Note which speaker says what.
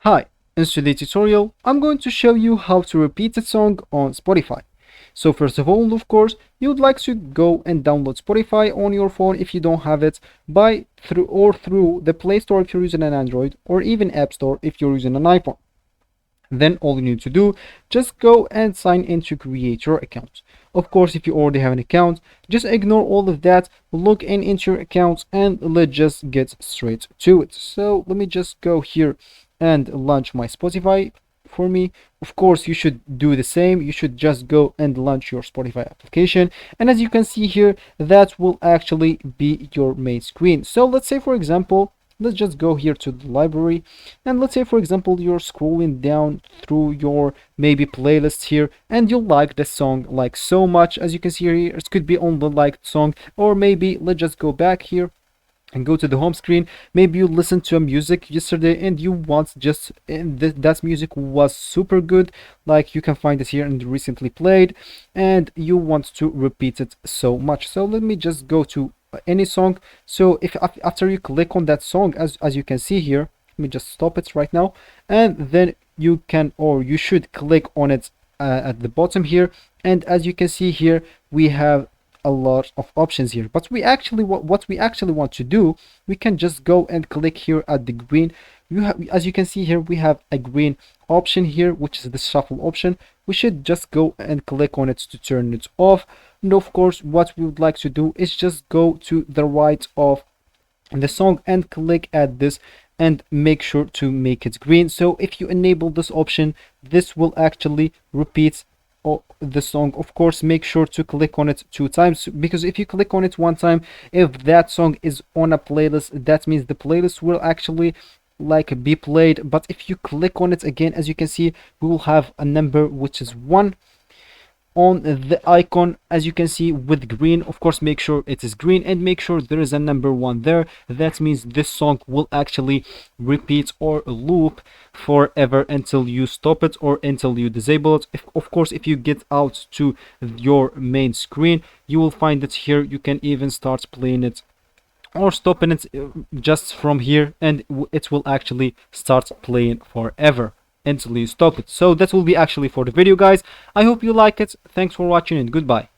Speaker 1: Hi, in today's tutorial, I'm going to show you how to repeat a song on Spotify. So first of all, of course, you would like to go and download Spotify on your phone if you don't have it through the Play Store if you're using an Android, or even App Store if you're using an iPhone. Then all you need to do, just go and sign in to create your account. Of course, if you already have an account, just ignore all of that, log in into your account, and let's just get straight to it. So let me just go here and launch my Spotify for me. Of course, you should do the same. You should just go and launch your Spotify application, and as you can see here, that will actually be your main screen. So let's say, for example, let's just go here to the library, and let's say, for example, you're scrolling down through your maybe playlist here, and you like the song like so much. As you can see here, it could be on the liked song, or maybe let's just go back here and go to the home screen. Maybe you listened to a music yesterday and you want just that music was super good, like you can find it here and recently played, and you want to repeat it so much. So let me just go to any song. So if after you click on that song, as you can see here, let me just stop it right now, and then you can, or you should, click on it at the bottom here, and as you can see here, we have a lot of options here. But what we actually want to do, we can just go and click here at the green. As you can see here, we have a green option here, which is the shuffle option. We should just go and click on it to turn it off. And of course, what we would like to do is just go to the right of the song and click at this and make sure to make it green. So if you enable this option, this will actually repeat the song. Of course, make sure to click on it 2 times, because if you click on it 1 time, if that song is on a playlist, that means the playlist will actually like be played. But if you click on it again, as you can see, we will have a number which is 1 on the icon, as you can see, with green. Of course, make sure it is green and make sure there is a number 1 there. That means this song will actually repeat or loop forever until you stop it or until you disable it. Of course, if you get out to your main screen, you will find it here. You can even start playing it or stopping it just from here, and it will actually start playing forever until you stop it. So that will be actually for the video, guys. I hope you like it. Thanks for watching and goodbye.